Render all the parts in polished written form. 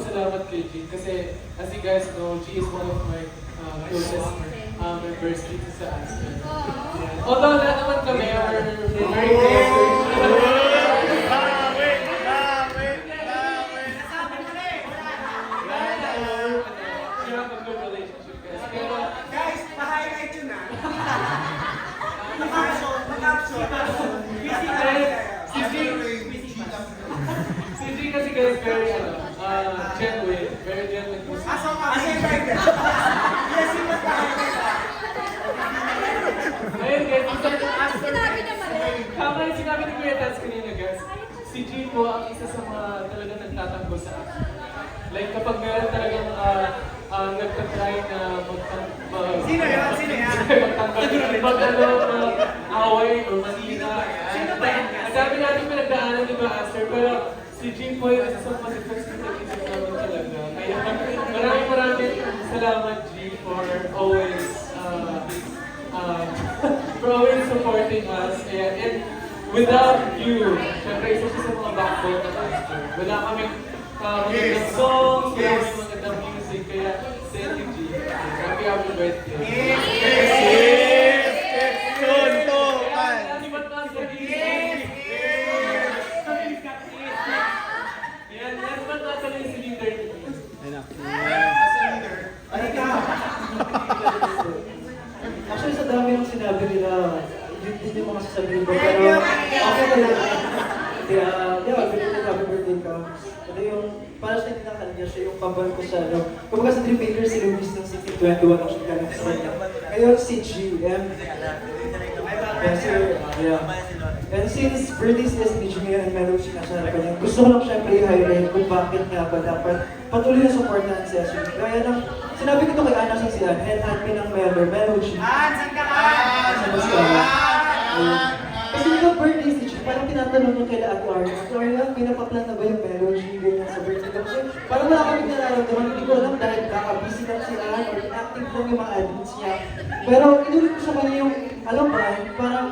magpasalamat kay G kasi as you guys know, G is one of my closest members dito sa Aspen. Yeah. Although lahat naman kami are very close. We have a good relationship, guys. Pero, Guys, pa-highlight yun ah. Mag-caption. si G kasi guys very genuine, very genuine. Aso yung writer. Yes, yun mas pa-highlight ah. Ayun guys, Sinabi niya mali. tama yung sinabi ni Kuya Tats kanina guys. Si G po ang isa sa mga talagang nagtatanggol sa akin. Like kapag meron talagang nagtatry na Sino yan? Sino yan? away o manina. Sino ba yan? Ang dami natin pinagdaanan, di ba, Aster? Pero si G po yung isa sa positives na nag-isip namin talaga. Kaya maraming salamat, G, for always supporting us. And without you, syempre isa siya sa mga backbone ng Aster. Wala kaming magandang songs, wala kaming magandang music. Kaya thank you, G. Happy birthday. Actually, sa dami ng sinabi nila, yun din yung mga sasabihin ko. Pero, okay na lang. Kaya, happy birthday ka. Ito yung, para sa tinakal niya, siya yung kaban ko sa, kumbaga sa Dream Maker, si Luis ng 1621, actually ka lang sa kanya. Ngayon, si GM. Yes, sir. Yeah. And since birthday is ni Jimmy and Melody na sa harapan niya, gusto ko lang syempre i-highlight kung bakit nga ba dapat patuloy na supportan si SUV. Gaya ng, sinabi ko ito kay Ana Sangsian, head admin ng Melody. Saan ka ka? Sa Mascara. Kasi yung birthday si Jimmy, parang tinatanong niya kay Ate Arya, Ate Arya, pinapaplan na ba yung Melody ganyan sa birthday ko? Kasi parang wala kami nararamdaman, hindi ko alam dahil busy lang si Ann or inactive lang yung mga admins niya. Pero inulit ko sa kanya yung, alam ba, parang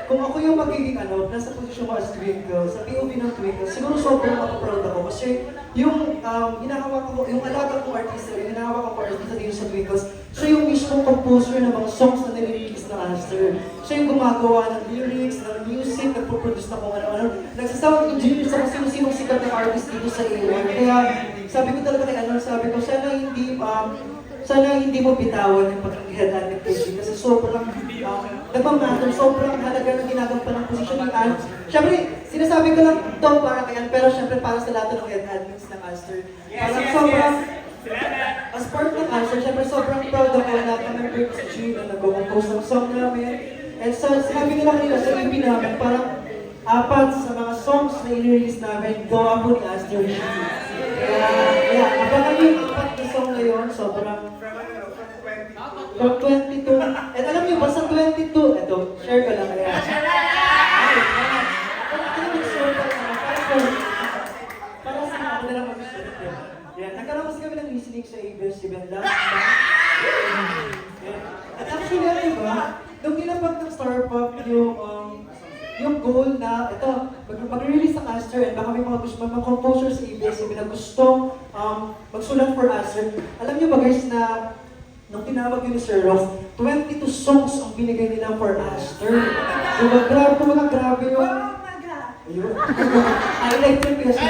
kung ako yung magiging nasa posisyon ko as Twinkle, sa POV ng Twinkle, siguro sobrang makaproud ako kasi yung hinahawak ko, yung alaga kong artista, yung hinahawak ko artista dito sa Twinkles, siya yung mismong composer ng mga songs na nire-release ng Aster. Siya yung gumagawa ng lyrics, ng music, nagpo-produce na kung ano-ano. Nagsasawag engineers sa kung sino-sinong sikat ng artist dito sa A1. Kaya sabi ko talaga kay sabi ko, sana hindi mo bitawan yung pag-head admin kasi sobrang nagmamatter, sobrang halaga ng ginagampanan ng posisyon ng Ann. Siyempre, sinasabi ko lang ito para kay Ann, pero siyempre para sa lahat ng head admins ng Aster. Parang sobrang, as part ng Aster, siyempre sobrang proud ako na ka-member ko si G na nag-compose ng song namin. And so, sinabi nila kanila sa EP namin, parang apat sa mga songs na i-release namin, gawa po ni Aster G. Kaya, abangan yung apat na song na yun, sobrang from 22. And alam niyo ba sa 22, eto, share ko lang kaya. Para sa mga ako na lang mag-share. Yan, nagkaroon kasi kami ng listening sa ABS-CBN last month. At actually, ano ba, nung nilapag ng Star Pop yung goal na, ito, mag-release ng Aster and baka may mga gusto, mga composers sa ABS-CBN na gustong magsulat for Aster. Alam niyo ba guys na nung tinawag yun ni Sir Ross, 22 songs ang binigay nila for Aster. Diba, grabe yung... Oh my God! Ayun. Highlight yung pinasya.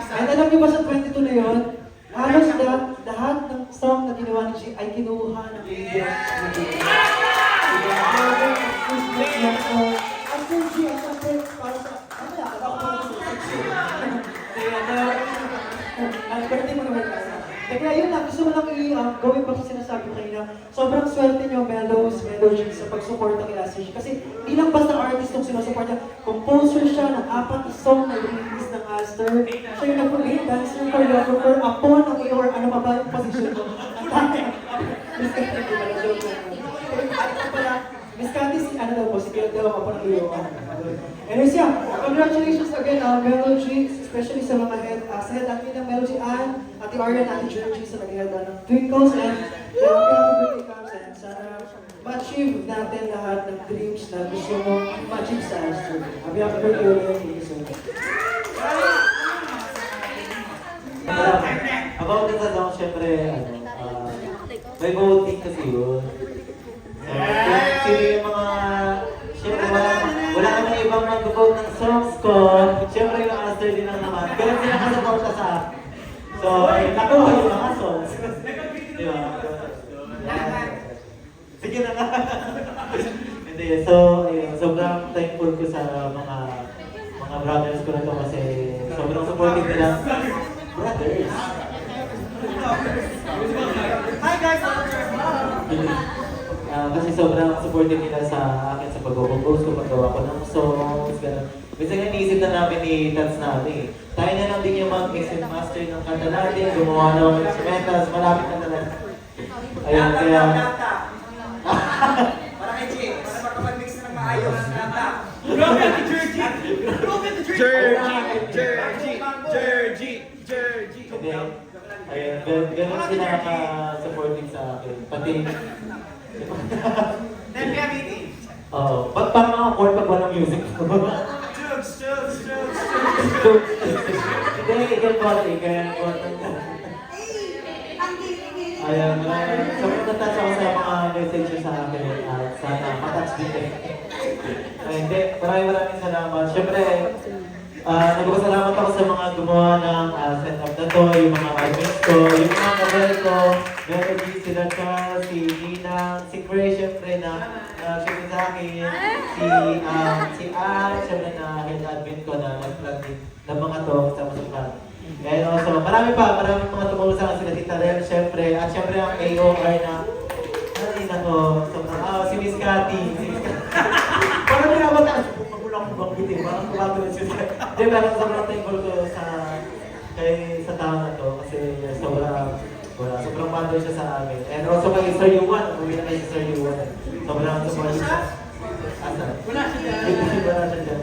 At alam niyo ba sa 22 na yun, halos lahat ng song na ginawa ni G ay kinuha ng video. Diba? Aster G, Aster para sa... Ano yan? Ako para sa G. Kaya birthday mo naman kasi. Kaya yun lang, gusto mo lang gawin pa sa sinasabi ko kanina. Sobrang swerte niyo, Melody, sa pag-suporta kay Aster G. Kasi di lang basta artist yung sinusupport niya. Composer siya ng 4 song na release ng Aster. Siya yung nag-lead dancer, choreographer, apo ng iyo or ano pa ba yung position ko. Miss Candy, ano daw po, si Kaya daw ako ng iyo. Anyways, yeah, congratulations again, Melody, especially sa mga sa head admin ng Melody Ann, Ate Arya, Ate Georgie, sa nag-head ng Twinkles, and happy birthday comes, and sana ma-achieve natin lahat ng dreams na gusto mo ma-achieve sa Aster. Happy birthday ulit, thank you so much. about sa song, syempre, may voting kasi yun. So, sino yung mga, syempre wala kami ibang mag-vote ng songs ko. Syempre yung answer din lang naman. Ganun sila kasaport sa akin. So, nakuha yung mga songs. Di ba? Sige na nga. Hindi, so, ayun, sobrang thankful ko sa mga brothers ko na to kasi sobrang supportive nila. Brothers! Hi guys! Kasi sobrang supportive nila sa akin sa pag-compose ko, paggawa ko ng songs, gano'n. Minsan nga iniisip na namin ni Tats natin tayo na lang din yung mag-mix and master ng kanta natin, gumawa na ng instrumentals, malapit na talaga. Ayun, kaya... Para kay Jay, para makapag-mix na ng maayos. Nata! Grabe ang Georgie! Grabe ang Georgie! Ayun, ganun sila ka-supportive sa akin. Pati... Tempia meeting! Oo, parang mga chord pag walang music. Chugs! Hindi, ganyan ko. Ayun, sobrang natouch ako sa mga messages sa akin at sana matouch din kayo. Hindi, maraming salamat. Siyempre, nagpapasalamat ako sa mga gumawa ng setup na to, yung mga admins ko, yung mga kabel ko, Melody, sila Charles, si Nina, si Gray, siyempre na siyempre sa akin, si Ann, siyempre na head admin ko na nag-plan din ng mga to sa masukan. And also, maraming mga tumulong sa akin sila Tita Rel, siyempre, at siyempre ang AOR na, ay nako, si Miss Cathy, parang pinabataas, magulang ko bang bitin, parang kumatuloy siya. Hindi, parang sobrang thankful ko sa tao na to, kasi sobrang bando siya sa amin. And also kay Sir Yuan, umuwi na kay Sir Yuan. Sobrang support siya. Asa? Wala siya dyan. Wala siya dyan,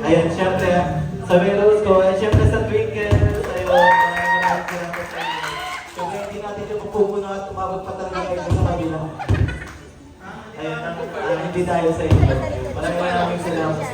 ayun, syempre, sa Melos ko, and syempre sa Twinkles, ayun, maraming salamat sa inyo. Syempre, hindi natin yung pupuno at umabot pa talaga kayo sa kabila. Ayun, hindi tayo sa inyo. Maraming salamat.